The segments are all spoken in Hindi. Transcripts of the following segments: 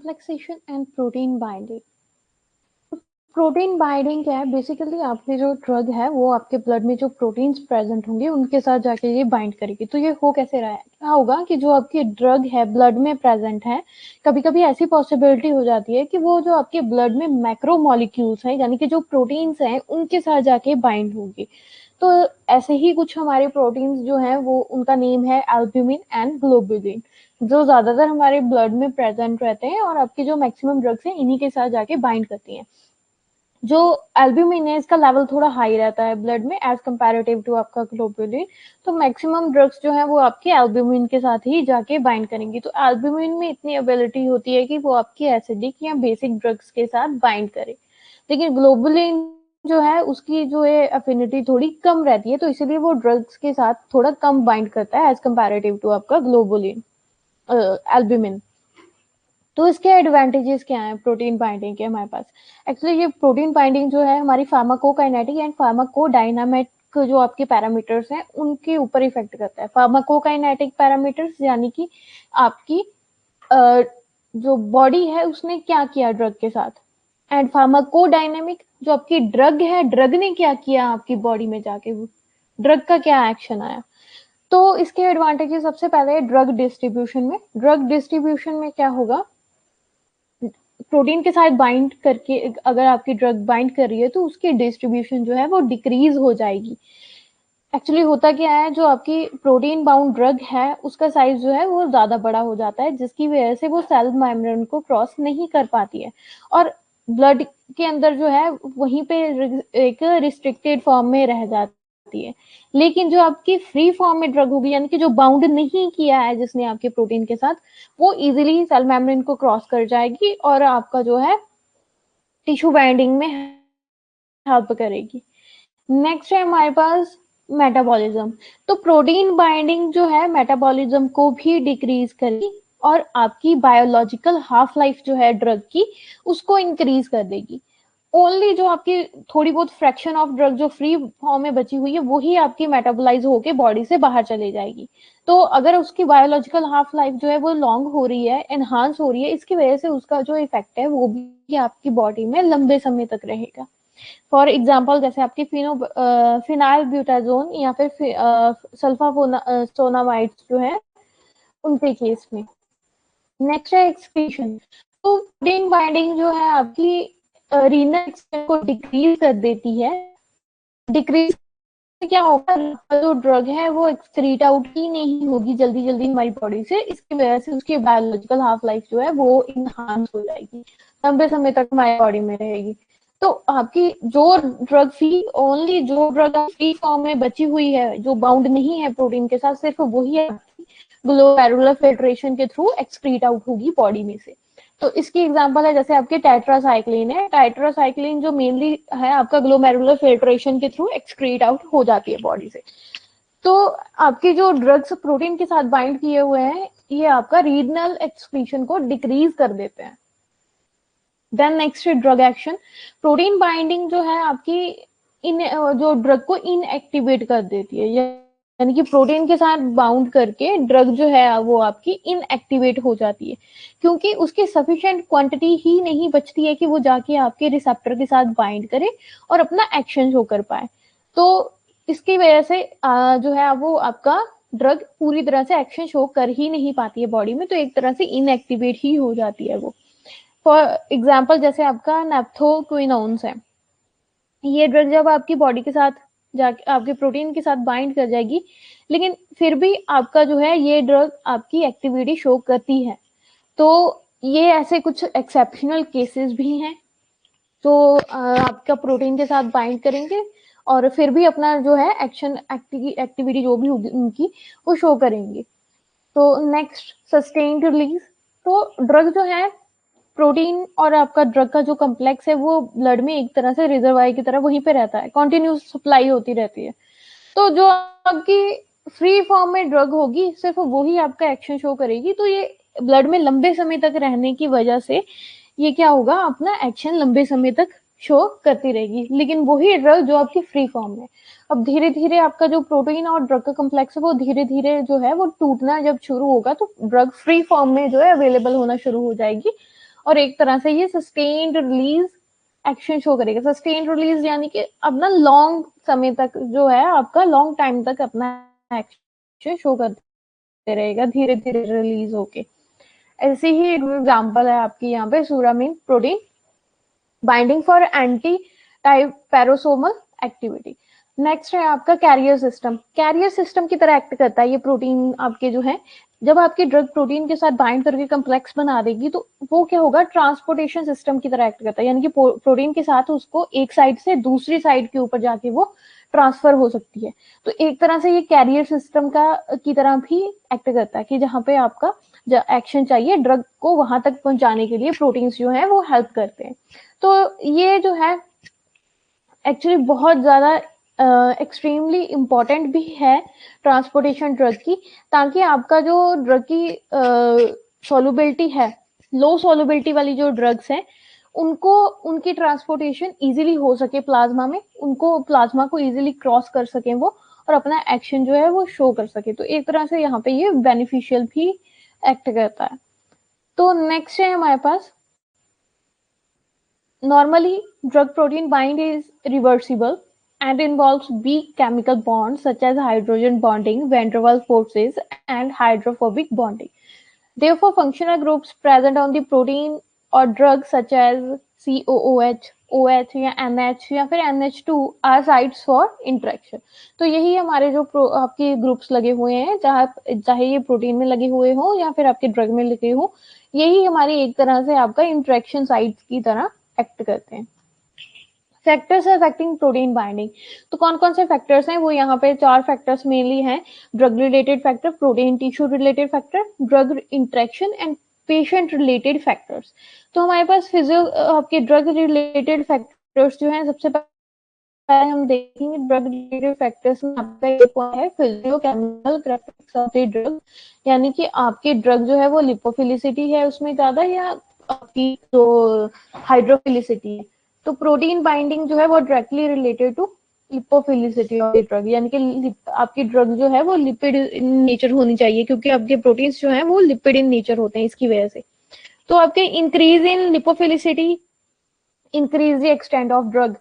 Relaxation and protein binding. Protein binding क्या है? बेसिकली आपके जो ड्रग है वो आपके ब्लड में जो प्रोटीन्स प्रेजेंट होंगे उनके साथ जाके ये बाइंड करेगी। तो ये हो कैसे रहा है? क्या होगा कि जो आपकी ड्रग है ब्लड में प्रेजेंट है, कभी कभी ऐसी पॉसिबिलिटी हो जाती है कि वो जो आपके ब्लड में मैक्रो मॉलिक्यूल्स है यानी कि जो प्रोटीन्स हैं उनके साथ जाके बाइंड होगी। तो ऐसे ही कुछ हमारे प्रोटीन्स जो हैं वो उनका नेम है एल्ब्यूमिन एंड ग्लोबुलिन, जो ज्यादातर हमारे ब्लड में प्रेजेंट रहते हैं और आपकी जो मैक्सिमम ड्रग्स हैं इन्हीं के साथ जाके बाइंड करती हैं। जो एल्ब्यूमिन है इसका लेवल थोड़ा हाई रहता है ब्लड में एज कंपैरेटिव टू आपका ग्लोबुलिन। तो मैक्सिमम ड्रग्स जो है वो आपके एल्ब्यूमिन के साथ ही जाके बाइंड करेंगी। तो एल्ब्यूमिन में इतनी एबिलिटी होती है कि वो आपकी एसिडिक या बेसिक ड्रग्स के साथ बाइंड करे, लेकिन ग्लोबुलिन जो है उसकी जो है अफिनिटी थोड़ी कम रहती है, तो इसीलिए वो ड्रग्स के साथ थोड़ा कम बाइंड करता है एज कंपैरेटिव टू आपका ग्लोबुलिन एल्ब्यूमिन। तो इसके एडवांटेजेस क्या हैं प्रोटीन बाइंडिंग के हमारे पास? एक्चुअली ये प्रोटीन बाइंडिंग जो है हमारी फार्माकोकाइनेटिक एंड फार्माकोडायनामिक जो आपके पैरामीटर्स हैं उनके ऊपर इफेक्ट करता है। फार्माकोकाइनेटिक पैरामीटर्स यानी कि आपकी अ, जो बॉडी है उसने क्या किया ड्रग के साथ, एंड फार्माकोडायनामिक जो आपकी ड्रग है, ड्रग ने क्या किया आपकी बॉडी में जाके, ड्रग का क्या एक्शन आया। तो इसके एडवांटेजेस सबसे पहले ड्रग डिस्ट्रीब्यूशन में। ड्रग डिस्ट्रीब्यूशन में क्या होगा, प्रोटीन के साथ बाइंड करके अगर आपकी ड्रग बाइंड कर रही है तो उसकी डिस्ट्रीब्यूशन जो है वो डिक्रीज हो जाएगी। एक्चुअली होता क्या है, जो आपकी प्रोटीन बाउंड ड्रग है उसका साइज जो है वो ज्यादा बड़ा हो जाता है, जिसकी वजह से वो सेल मेम्ब्रेन को क्रॉस नहीं कर पाती है और ब्लड के अंदर जो है वहीं पे एक रिस्ट्रिक्टेड फॉर्म में रह जाती है। लेकिन जो आपकी फ्री फॉर्म में ड्रग होगी यानी कि जो बाउंड नहीं किया है जिसने आपके प्रोटीन के साथ, वो इजीली सेल मेम्ब्रेन को क्रॉस कर जाएगी और आपका जो है टिश्यू बाइंडिंग में हेल्प करेगी। नेक्स्ट है हमारे पास मेटाबॉलिज्म। तो प्रोटीन बाइंडिंग जो है मेटाबॉलिज्म को भी डिक्रीज करेगी और आपकी बायोलॉजिकल हाफ लाइफ जो है ड्रग की उसको इंक्रीज कर देगी। ओनली जो आपकी थोड़ी बहुत फ्रैक्शन ऑफ ड्रग जो फ्री फॉर्म में बची हुई है वही आपकी मेटाबोलाइज होके बॉडी से बाहर चले जाएगी। तो अगर उसकी बायोलॉजिकल हाफ लाइफ जो है वो लॉन्ग हो रही है, एनहांस हो रही है, इसकी वजह से उसका जो इफेक्ट है वो भी आपकी बॉडी में लंबे समय तक रहेगा। फॉर एग्जाम्पल जैसे आपकी फिनाइल ब्यूटाजोन या फिर सल्फासोनामाइड्स जो है उनके केस में। नेक्स्ट है एक्सक्रीशन। तो प्रोटीन बाइंडिंग जो है आपकी रीनल एक्सक्रीशन को डिक्रीज कर देती है। डिक्रीज से क्या होगा, जो ड्रग है वो एक्सक्रीट आउट ही नहीं होगी जल्दी जल्दी हमारी बॉडी से, इसकी वजह से उसकी बायोलॉजिकल हाफ लाइफ जो है वो इनहांस हो जाएगी, लंबे समय तक हमारी बॉडी में रहेगी। तो आपकी जो ड्रग फ्री, ओनली जो ड्रग फ्री फॉर्म में बची हुई है जो बाउंड नहीं है प्रोटीन के साथ, सिर्फ वही है ग्लोमेरुलर फिल्ट्रेशन के थ्रू एक्सक्रीट आउट होगी बॉडी में से। तो इसकी एग्जांपल है जैसे आपके टेट्रासाइक्लिन है, टेट्रासाइक्लिन जो मेनली है आपका ग्लोमेरुलर फिल्ट्रेशन के थ्रू एक्सक्रीट आउट हो जाती है बॉडी से। तो आपके जो ड्रग्स प्रोटीन के साथ बाइंड किए हुए हैं ये आपका रीनल एक्सक्रीशन को डिक्रीज कर देते हैं। Then next drug action. Protein binding जो है आपकी इन जो ड्रग को इनएक्टिवेट कर देती है, यानी कि प्रोटीन के साथ बाउंड करके ड्रग जो है वो आपकी इनएक्टिवेट हो जाती है, क्योंकि उसकी सफिशिएंट क्वांटिटी ही नहीं बचती है कि वो जाके आपके रिसेप्टर के साथ बाइंड करे और अपना एक्शन शो कर पाए। तो इसकी वजह से जो है वो आपका ड्रग पूरी तरह से एक्शन शो कर ही नहीं पाती है बॉडी में, तो एक तरह से इनएक्टिवेट ही हो जाती है वो। फॉर एग्जाम्पल जैसे आपका नेप्थोक्विनोन्स है, ये ड्रग जब आपकी बॉडी के साथ जाके आपके प्रोटीन के साथ बाइंड कर जाएगी, लेकिन फिर भी आपका जो है ये ड्रग आपकी एक्टिविटी शो करती है। तो ये ऐसे कुछ एक्सेप्शनल केसेस भी हैं जो आपका प्रोटीन के साथ बाइंड करेंगे और फिर भी अपना जो है एक्शन एक्टिविटी जो भी होगी उनकी वो शो करेंगे। तो नेक्स्ट सस्टेन्ड रिलीज। तो ड्रग जो है प्रोटीन और आपका ड्रग का जो कम्प्लेक्स है वो ब्लड में एक तरह से रिजर्वायर की तरह वहीं पे रहता है, कंटिन्यूस सप्लाई होती रहती है। तो जो आपकी फ्री फॉर्म में ड्रग होगी सिर्फ वही आपका एक्शन शो करेगी, तो ये ब्लड में लंबे समय तक रहने की वजह से ये क्या होगा, अपना एक्शन लंबे समय तक शो करती रहेगी, लेकिन वही ड्रग जो आपकी फ्री फॉर्म में। अब धीरे धीरे आपका जो प्रोटीन और ड्रग का कम्प्लेक्स है वो धीरे धीरे जो है वो टूटना जब शुरू होगा तो ड्रग फ्री फॉर्म में जो है अवेलेबल होना शुरू हो जाएगी और एक तरह से ये सस्टेन्ड रिलीज एक्शन शो करेगा। सस्टेन्ड रिलीज यानी कि अपना लॉन्ग समय तक जो है आपका लॉन्ग टाइम तक अपना एक्शन शो करते रहेगा, धीरे धीरे रिलीज होके। ऐसे ही एग्जाम्पल है आपकी यहाँ पे सुरामीन protein binding for anti type पैरोसोमल एक्टिविटी। नेक्स्ट है आपका कैरियर सिस्टम। कैरियर सिस्टम की तरह एक्ट करता है ये प्रोटीन आपके जो है। जब आपकी ड्रग प्रोटीन के साथ बाइंड करके कम्प्लेक्स बना देगी तो वो क्या होगा, ट्रांसपोर्टेशन सिस्टम की तरह एक्ट करता है, यानी कि प्रोटीन के साथ उसको एक साइड से दूसरी साइड के ऊपर जाके वो ट्रांसफर हो सकती है। तो एक तरह से ये कैरियर सिस्टम का की तरह भी एक्ट करता है कि जहाँ पे आपका एक्शन चाहिए ड्रग को वहां तक पहुंचाने के लिए प्रोटीन्स जो है वो हेल्प करते हैं। तो ये जो है एक्चुअली बहुत ज्यादा एक्सट्रीमली इम्पॉर्टेंट भी है ट्रांसपोर्टेशन ड्रग की, ताकि आपका जो ड्रग की सॉल्युबिलिटी है, लो सॉल्युबिलिटी वाली जो ड्रग्स हैं उनको उनकी ट्रांसपोर्टेशन इजीली हो सके प्लाज्मा में, उनको प्लाज्मा को इजीली क्रॉस कर सके वो और अपना एक्शन जो है वो शो कर सके। तो एक तरह से यहाँ पे ये बेनिफिशियल भी एक्ट करता है। तो नेक्स्ट है हमारे पास normally drug protein bind is reversible and involves weak chemical bonds such as hydrogen bonding, van der Waals forces, and hydrophobic bonding. Therefore, functional groups present on the protein or drugs such as COOH, OH या NH या फिर NH2 are sites for interaction. तो यही हमारे जो आपके ग्रुप्स लगे हुए हैं, चाहे ये प्रोटीन में लगे हुए हो या फिर आपके ड्रग में लगे हो, यही हमारी एक तरह से आपका इंटरेक्शन साइट्स की तरह एक्ट करते हैं। फैक्टर्स अफेक्टिंग प्रोटीन बाइंडिंग, तो कौन कौन से फैक्टर्स हैं वो यहाँ पे 4 फैक्टर्स मेनली हैं। Drug related factor, protein tissue related factor, drug interaction and patient related factors. तो हमारे पास फिजियो आपके ड्रग रिलेटेड फैक्टर्स जो हैं, सबसे पहले हम देखेंगे ड्रग रिलेटेड फैक्टर्स में आपका ये पॉइंट है physicochemical characteristics of the drug, यानी कि आपके ड्रग जो है वो लिपोफिलिसिटी है उसमें ज्यादा या आपकी जो हाइड्रोफिलिसिटी है। तो प्रोटीन बाइंडिंग जो है वो directly related to lipophilicity of the drug, यानी कि आपकी ड्रग जो है वो लिपिड इन नेचर होनी चाहिए, क्योंकि आपके प्रोटीन्स जो है वो लिपिड इन नेचर होते हैं इसकी वजह से। तो आपके increase in lipophilicity increase the extent of drug.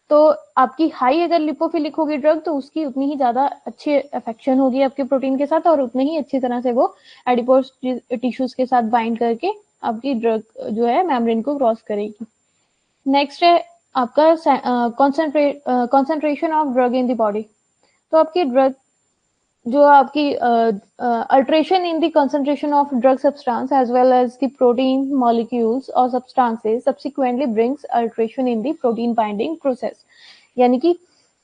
तो आपकी हाई अगर लिपोफिलिक होगी ड्रग तो उसकी उतनी ही ज्यादा अच्छी अफेक्शन होगी आपके प्रोटीन के साथ और उतनी ही अच्छी तरह से वो एडिपोज टिश्यूज के साथ बाइंड करके आपकी ड्रग जो है मेम्ब्रेन को क्रॉस करेगी। नेक्स्ट है आपका concentration of drug in the body. तो आपकी ड्रग जो आपकी alteration in the concentration of drug substance as well as the protein molecules और substances subsequently brings alteration in the protein binding process, यानी कि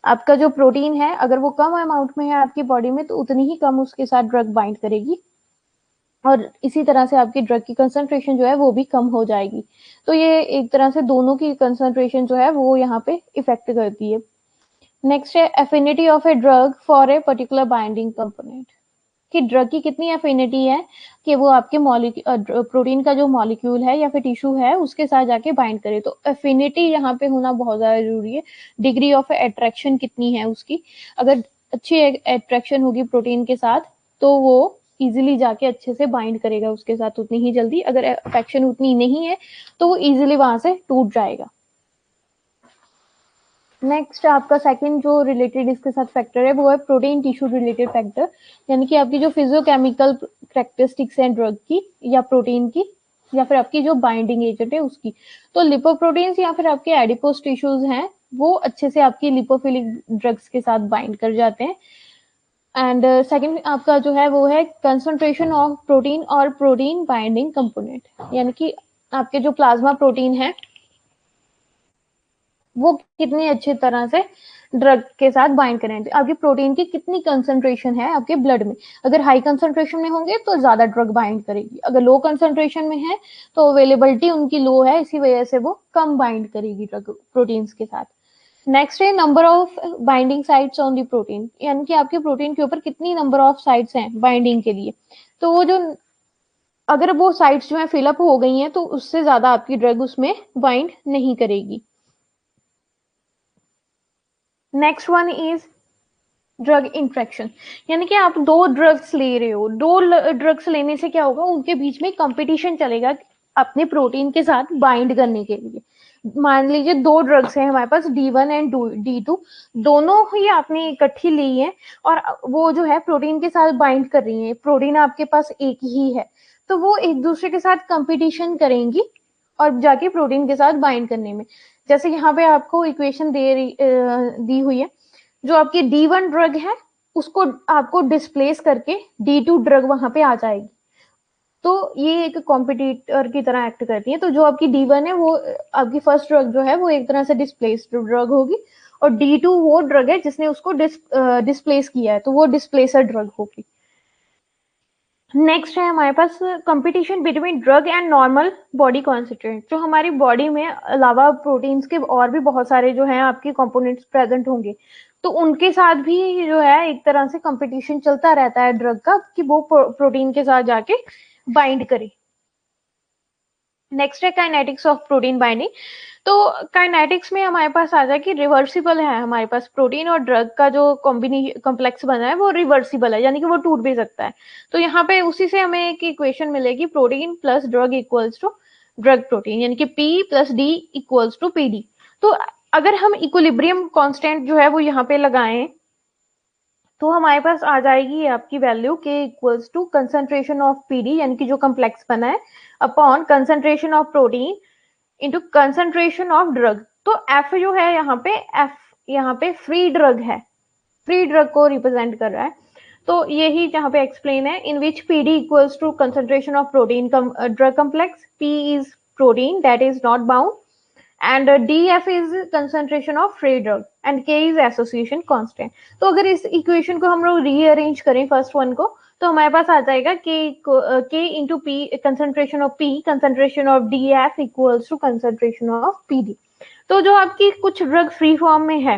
आपका जो प्रोटीन है अगर वो कम अमाउंट में है आपकी बॉडी में तो उतनी ही कम उसके साथ ड्रग बाइंड करेगी और इसी तरह से आपकी ड्रग की कंसंट्रेशन जो है वो भी कम हो जाएगी। तो ये एक तरह से दोनों की कंसंट्रेशन जो है वो यहाँ पे इफेक्ट करती है। नेक्स्ट है affinity of a drug for a particular binding component, कि ड्रग की कितनी एफिनिटी है कि वो आपके प्रोटीन का जो मॉलिक्यूल है या फिर टिश्यू है उसके साथ जाके बाइंड करे। तो एफिनिटी यहाँ पे होना बहुत ज्यादा जरूरी है। डिग्री ऑफ अट्रैक्शन कितनी है उसकी, अगर अच्छी अट्रैक्शन होगी प्रोटीन के साथ तो वो इजिली जाके अच्छे से बाइंड करेगा उसके साथ उतनी ही जल्दी, अगर अफेक्शन उतनी नहीं है तो वो इजिली वहां से टूट जाएगा। नेक्स्ट आपका सेकंड जो रिलेटेड इसके साथ फैक्टर है वो है प्रोटीन टिश्यू रिलेटेड फैक्टर, यानी कि आपकी जो फिजियोकेमिकल कैरेक्टरिस्टिक्स हैं ड्रग की या प्रोटीन की या फिर आपकी जो बाइंडिंग एजेंट है उसकी। तो लिपोप्रोटीन्स या फिर आपके एडिपोज टिश्यूज हैं वो अच्छे से आपकी लिपोफिलिक ड्रग्स के साथ बाइंड कर जाते हैं। एंड सेकंड आपका जो है वो है कंसंट्रेशन ऑफ प्रोटीन और प्रोटीन बाइंडिंग कंपोनेंट, यानी कि आपके जो प्लाज्मा प्रोटीन है वो कितनी अच्छी तरह से ड्रग के साथ बाइंड करें। आपकी प्रोटीन की कितनी कंसंट्रेशन है आपके ब्लड में, अगर हाई कंसंट्रेशन में होंगे तो ज्यादा ड्रग बाइंड करेगी, अगर लो कंसंट्रेशन में है तो अवेलेबिलिटी उनकी लो है इसी वजह से वो कम बाइंड करेगी ड्रग प्रोटीन्स के साथ। नेक्स्ट है number of binding sites on the protein, यानी कि आपके प्रोटीन के ऊपर कितनी नंबर ऑफ साइट्स हैं बाइंडिंग के लिए। तो वो जो अगर वो साइट्स जो है फिलअप हो गई हैं तो उससे ज्यादा आपकी ड्रग उसमें बाइंड नहीं करेगी। Next one is drug interaction, यानी कि आप दो ड्रग्स ले रहे हो, दो ड्रग्स लेने से क्या होगा उनके बीच में कंपटीशन चलेगा अपने प्रोटीन के साथ बाइंड करने के लिए। मान लीजिए 2 ड्रग्स हैं हमारे पास, D1 एंड D2, दोनों ही आपने इकट्ठी ली है और वो जो है प्रोटीन के साथ बाइंड कर रही है। प्रोटीन आपके पास एक ही है, तो वो एक दूसरे के साथ कंपटीशन करेंगी और जाके प्रोटीन के साथ बाइंड करने में। जैसे यहाँ पे आपको इक्वेशन दी हुई है, जो आपकी D1 ड्रग है उसको आपको डिस्प्लेस करके D2 ड्रग वहां पे आ जाएगी, तो ये एक कॉम्पिटिटर की तरह एक्ट करती है। तो जो आपकी D1 है वो आपकी फर्स्ट ड्रग जो है वो एक तरह से डिस्प्लेस्ड ड्रग होगी, और D2 वो ड्रग है जिसने उसको डिस्प्लेस किया है, तो वो डिस्प्लेसर ड्रग होगी। नेक्स्ट है हमारे पास competition between drug and normal body concentrate. जो हमारी बॉडी में अलावा प्रोटीन्स के और भी बहुत सारे जो है आपके कंपोनेंट्स प्रेजेंट होंगे, तो उनके साथ भी जो है एक तरह से कंपटीशन चलता रहता है ड्रग का कि वो प्रोटीन के साथ जाके बाइंड करे। नेक्स्ट है काइनेटिक्स ऑफ प्रोटीन बाइंडिंग। तो काइनेटिक्स में हमारे पास आ जाए कि रिवर्सिबल है, हमारे पास प्रोटीन और ड्रग का जो कॉम्बिनेशन कॉम्प्लेक्स बना है वो रिवर्सिबल है, यानी कि वो टूट भी सकता है। तो यहाँ पे उसी से हमें एक इक्वेशन मिलेगी, protein plus drug equals to drug protein, यानी कि P plus D equals to PD। तो अगर हम इक्विलिब्रियम कांस्टेंट जो है वो यहाँ पे लगाएं तो हमारे पास आ जाएगी आपकी value K equals to concentration of PD, यानी कि जो कम्प्लेक्स बना है, upon concentration of protein into concentration of drug. तो F जो है यहाँ पे फ्री ड्रग है, फ्री ड्रग को रिप्रेजेंट कर रहा है। तो यही जहाँ पे एक्सप्लेन है, in which PD equals to concentration of protein drug complex, P is protein that is not bound, and DF is concentration of free drug and K is association constant। तो अगर इस इक्वेशन को हम लोग रीअरेंज करें फर्स्ट वन को, तो हमारे पास आ जाएगा K into P concentration of P concentration of DF equals to concentration of PD। तो जो आपकी कुछ ड्रग फ्री फॉर्म में है,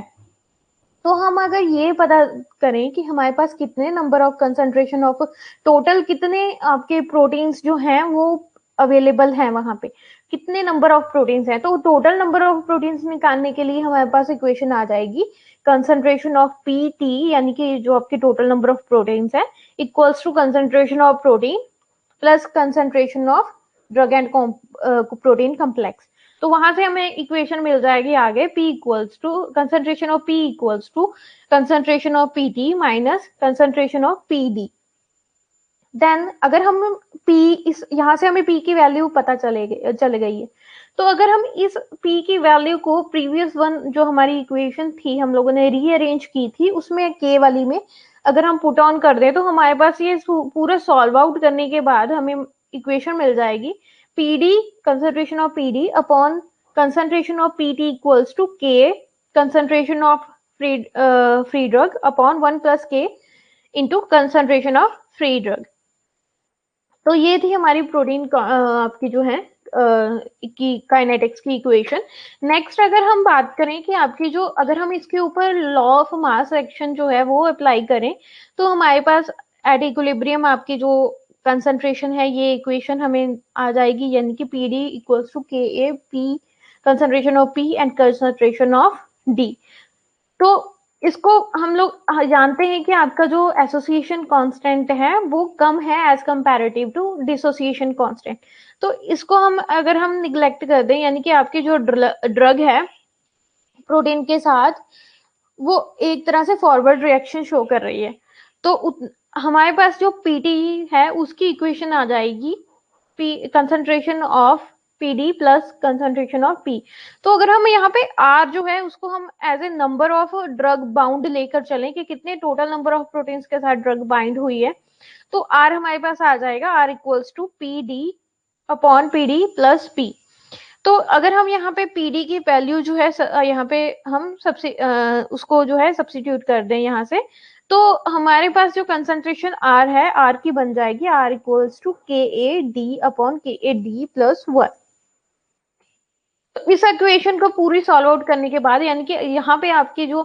तो हम अगर ये पता करें कि हमारे पास कितने number of concentration of total कितने आपके प्रोटीन्स जो हैं वो अवेलेबल हैं वहां पे, कितने नंबर ऑफ प्रोटीन्स हैं, तो टोटल नंबर ऑफ प्रोटीन्स निकालने के लिए हमारे पास इक्वेशन आ जाएगी कंसंट्रेशन ऑफ PT, यानी कि जो आपके टोटल नंबर ऑफ प्रोटीन्स है, equals to concentration of protein plus concentration of drug and protein complex. तो वहां से हमें इक्वेशन मिल जाएगी आगे P equals to concentration of P equals to concentration of PT minus concentration of PD। Then अगर हम P इस यहाँ से हमें P की वैल्यू पता चल गई है, तो अगर हम इस P की वैल्यू को प्रीवियस वन जो हमारी इक्वेशन थी हम लोगों ने रीअरेंज की थी उसमें K वाली में अगर हम पुट ऑन कर दें, तो हमारे पास ये पूरा सॉल्व आउट करने के बाद हमें इक्वेशन मिल जाएगी PD concentration of PD upon concentration of PT equals to K concentration of free drug upon 1 plus K into concentration of free drug. तो ये थी हमारी प्रोटीन आपकी जो है की काइनेटिक्स की इक्वेशन। नेक्स्ट अगर हम बात करें कि आपकी जो अगर हम इसके ऊपर लॉ ऑफ मास एक्शन जो है वो अप्लाई करें, तो हमारे पास एट इक्विलिब्रियम आपकी जो कंसंट्रेशन है ये इक्वेशन हमें आ जाएगी, यानी कि PD equals to Ka P concentration of P and concentration of D। तो इसको हम लोग जानते हैं कि आपका जो एसोसिएशन कांस्टेंट है वो कम है as comparative to dissociation constant. तो इसको हम अगर हम निग्लेक्ट कर दें, यानी कि आपकी जो ड्रग है प्रोटीन के साथ वो एक तरह से फॉरवर्ड रिएक्शन शो कर रही है, तो हमारे पास जो PT है उसकी इक्वेशन आ जाएगी concentration of PD plus concentration of P। तो अगर हम यहाँ पे R जो है उसको हम as a number of drug bound लेकर चलें कि कितने टोटल नंबर ऑफ प्रोटीन्स के साथ ड्रग बाइंड हुई है, तो R हमारे पास आ जाएगा R equals to PD upon PD plus P। तो अगर हम यहाँ पे PD की वैल्यू जो है यहाँ पे हम उसको जो है सब्स्टिट्यूट कर दें यहाँ से, तो हमारे पास जो कंसंट्रेशन R है R की बन जाएगी R equals to KAD upon KAD plus 1। इस इक्वेशन को पूरी सॉल्व आउट करने के बाद, यानी कि यहाँ पे आपकी जो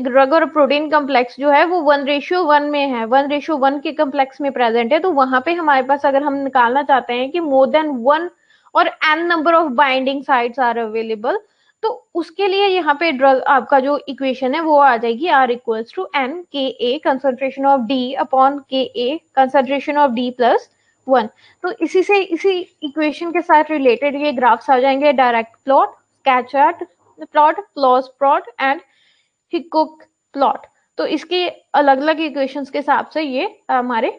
ड्रग और प्रोटीन कम्प्लेक्स जो है वो 1:1 में है, 1:1 के कम्प्लेक्स में प्रेजेंट है, तो वहां पे हमारे पास अगर हम निकालना चाहते हैं कि मोर देन 1 और n number of binding sites are available, तो उसके लिए यहाँ पे ड्रग आपका जो इक्वेशन है वो आ जाएगी R equals to N Ka concentration of D upon Ka concentration of D plus 1। तो इसी इक्वेशन के साथ रिलेटेड ये ग्राफ्स आ जाएंगे, direct plot, scattered plot, close plot and हिकॉक प्लॉट। तो इसकी अलग अलग इक्वेशंस के हिसाब से ये हमारे